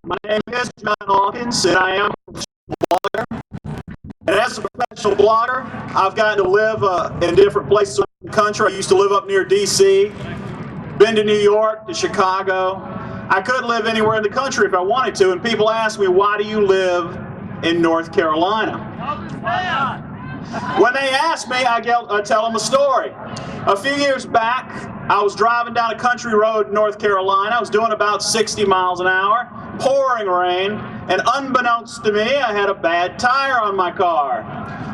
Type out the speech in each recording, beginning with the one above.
My name is John Hawkins, and I am a blogger. And as a professional blogger, I've gotten to live in different places around the country. I used to live up near D.C., been to New York, to Chicago. I could live anywhere in the country if I wanted to, and people ask me, why do you live in North Carolina? When they ask me, I tell them a story. A few years back, I was driving down a country road in North Carolina. I was doing about 60 miles an hour, pouring rain, and unbeknownst to me, I had a bad tire on my car.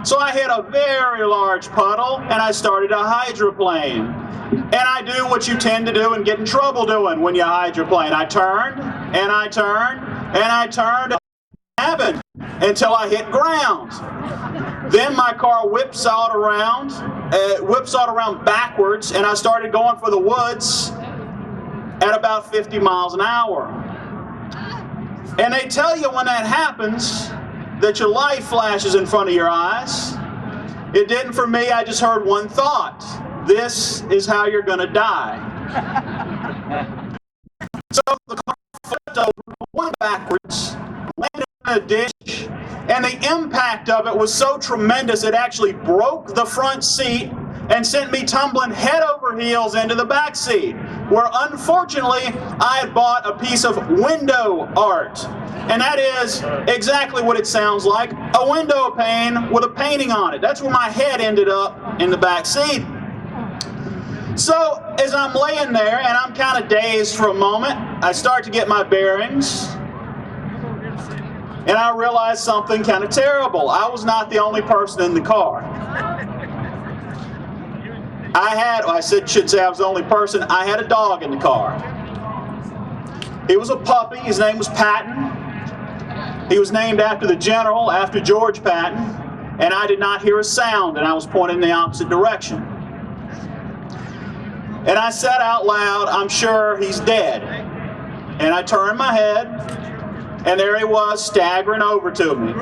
So I hit a very large puddle, and I started to hydroplane. And I do what you tend to do and get in trouble doing when you hydroplane. I turned, and I turned, and I turned, and it happened until I hit ground. Then my car whipsawed around backwards, and I started going for the woods at about 50 miles an hour. And they tell you when that happens that your life flashes in front of your eyes. It didn't for me. I just heard one thought. This is how you're going to die. So the car flipped over, went backwards, landed in a ditch, and the impact of it was so tremendous it actually broke the front seat and sent me tumbling head over heels into the back seat, where unfortunately I had bought a piece of window art. And that is exactly what it sounds like, a window pane with a painting on it. That's where my head ended up, in the back seat. So as I'm laying there and I'm kind of dazed for a moment, I start to get my bearings. And I realized something kind of terrible. I was not the only person in the car. I should say I was the only person. I had a dog in the car. He was a puppy. His name was Patton. He was named after the general, after George Patton. And I did not hear a sound, and I was pointing in the opposite direction. And I said out loud, I'm sure he's dead. And I turned my head, and there he was, staggering over to me.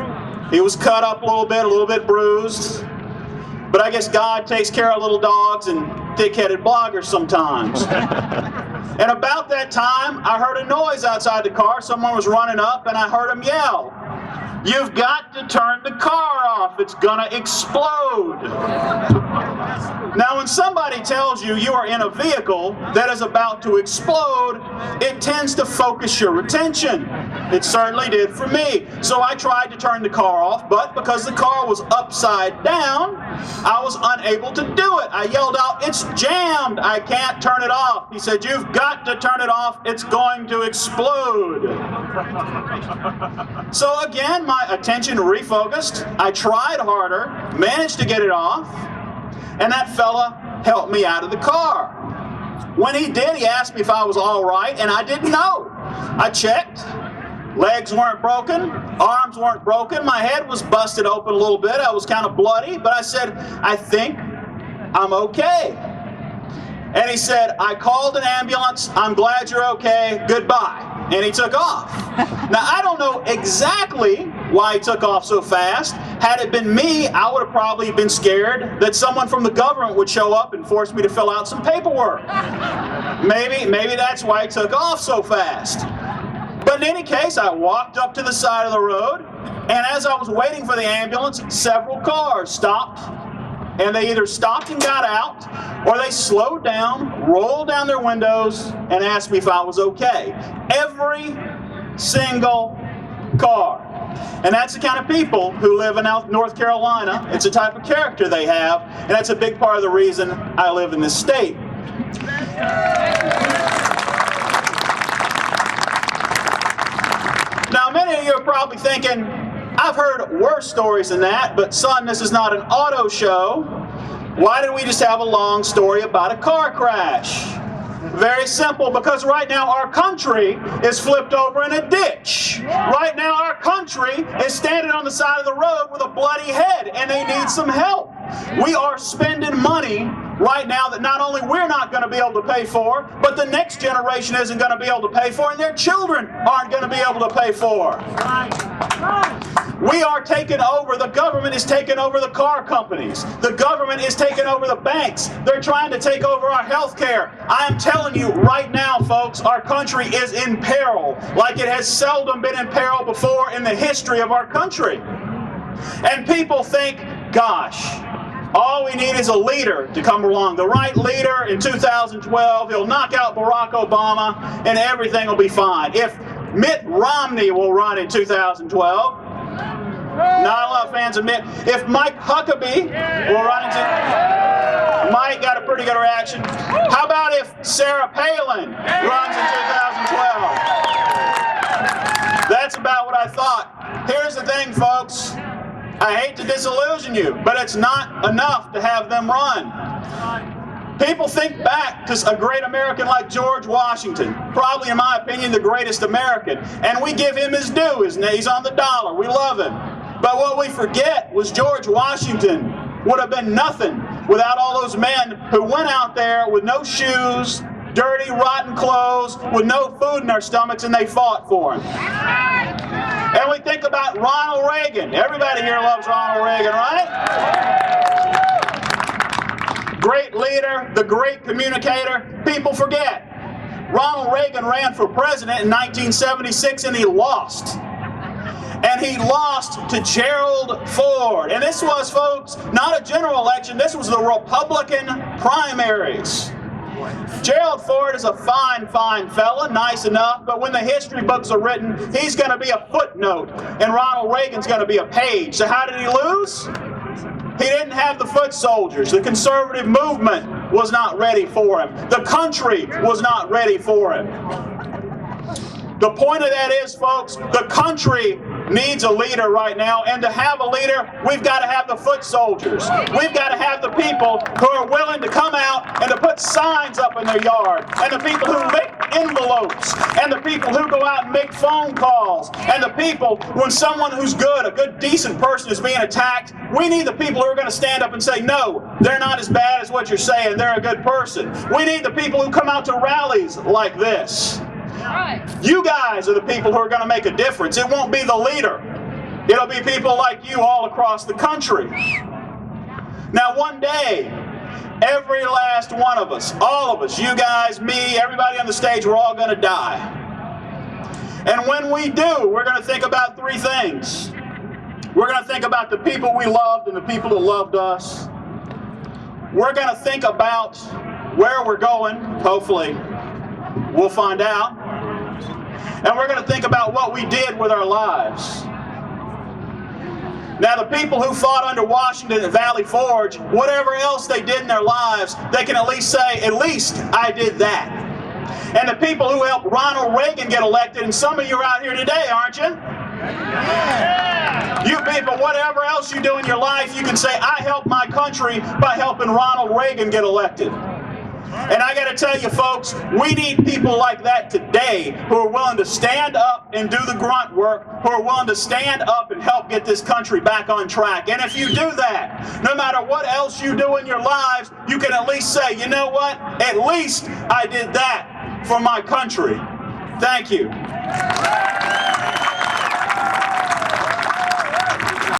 He was cut up a little bit bruised. But I guess God takes care of little dogs and thick-headed bloggers sometimes. And about that time, I heard a noise outside the car. Someone was running up, and I heard him yell, "You've got to turn the car off. It's gonna explode." Now, when somebody tells you you are in a vehicle that is about to explode, it tends to focus your attention. It certainly did for me. So I tried to turn the car off, but because the car was upside down, I was unable to do it. I yelled out, "It's jammed. I can't turn it off." He said, "You've got to turn it off. It's going to explode." So again, my attention refocused. I tried harder, managed to get it off, and that fella helped me out of the car. When he did, he asked me if I was all right, and I didn't know. I checked. Legs weren't broken, arms weren't broken, my head was busted open a little bit, I was kind of bloody, but I said, "I think I'm okay." And he said, "I called an ambulance, I'm glad you're okay, goodbye." And he took off. Now, I don't know exactly why he took off so fast. Had it been me, I would have probably been scared that someone from the government would show up and force me to fill out some paperwork. Maybe that's why he took off so fast. But in any case, I walked up to the side of the road, and as I was waiting for the ambulance, several cars stopped. And they either stopped and got out, or they slowed down, rolled down their windows, and asked me if I was okay. Every single car. And that's the kind of people who live in North Carolina. It's the type of character they have, and that's a big part of the reason I live in this state. Now, many of you are probably thinking, I've heard worse stories than that, but son, this is not an auto show. Why did we just have a long story about a car crash? Very simple, because right now our country is flipped over in a ditch. Right now our country is standing on the side of the road with a bloody head, and they need some help. We are spending money right now that not only we're not going to be able to pay for, but the next generation isn't going to be able to pay for, and their children aren't going to be able to pay for. We are taking over, the government is taking over the car companies. The government is taking over the banks. They're trying to take over our health care. I am telling you right now, folks, our country is in peril like it has seldom been in peril before in the history of our country. And people think, gosh, all we need is a leader to come along. The right leader in 2012, he'll knock out Barack Obama and everything will be fine. If Mitt Romney will run in 2012, not a lot of fans of Mitt. If Mike Huckabee will run into... Mike got a pretty good reaction. How about if Sarah Palin runs in 2012? That's about what I thought. Here's the thing, folks. I hate to disillusion you, but it's not enough to have them run. People think back to a great American like George Washington, probably, in my opinion, the greatest American, and we give him his due. He's on the dollar. We love him. But what we forget was George Washington would have been nothing without all those men who went out there with no shoes, dirty, rotten clothes, with no food in their stomachs, and they fought for him. And we think about Ronald Reagan. Everybody here loves Ronald Reagan, right? Great leader, the great communicator. People forget. Ronald Reagan ran for president in 1976 and he lost. And he lost to Gerald Ford. And this was, folks, not a general election. This was the Republican primaries. Gerald Ford is a fine, fine fella, nice enough, but when the history books are written, he's going to be a footnote, and Ronald Reagan's going to be a page. So how did he lose? He didn't have the foot soldiers. The conservative movement was not ready for him. The country was not ready for him. The point of that is, folks, the country needs a leader right now, and to have a leader, we've got to have the foot soldiers. We've got to have the people who are willing to come out and to put signs up in their yard, and the people who lick envelopes, and the people who go out and make phone calls, and the people, when someone who's good, a good, decent person is being attacked, we need the people who are going to stand up and say, no, they're not as bad as what you're saying, they're a good person. We need the people who come out to rallies like this. You guys are the people who are going to make a difference. It won't be the leader. It'll be people like you all across the country. Now, one day, every last one of us, all of us, you guys, me, everybody on the stage, we're all going to die. And when we do, we're going to think about three things. We're going to think about the people we loved and the people that loved us. We're going to think about where we're going. Hopefully, we'll find out. And we're going to think about what we did with our lives. Now, the people who fought under Washington at Valley Forge, whatever else they did in their lives, they can at least say, at least I did that. And the people who helped Ronald Reagan get elected, and some of you are out here today, aren't you? You people, whatever else you do in your life, you can say, I helped my country by helping Ronald Reagan get elected. And I got to tell you, folks, we need people like that today who are willing to stand up and do the grunt work, who are willing to stand up and help get this country back on track. And if you do that, no matter what else you do in your lives, you can at least say, you know what? At least I did that for my country. Thank you.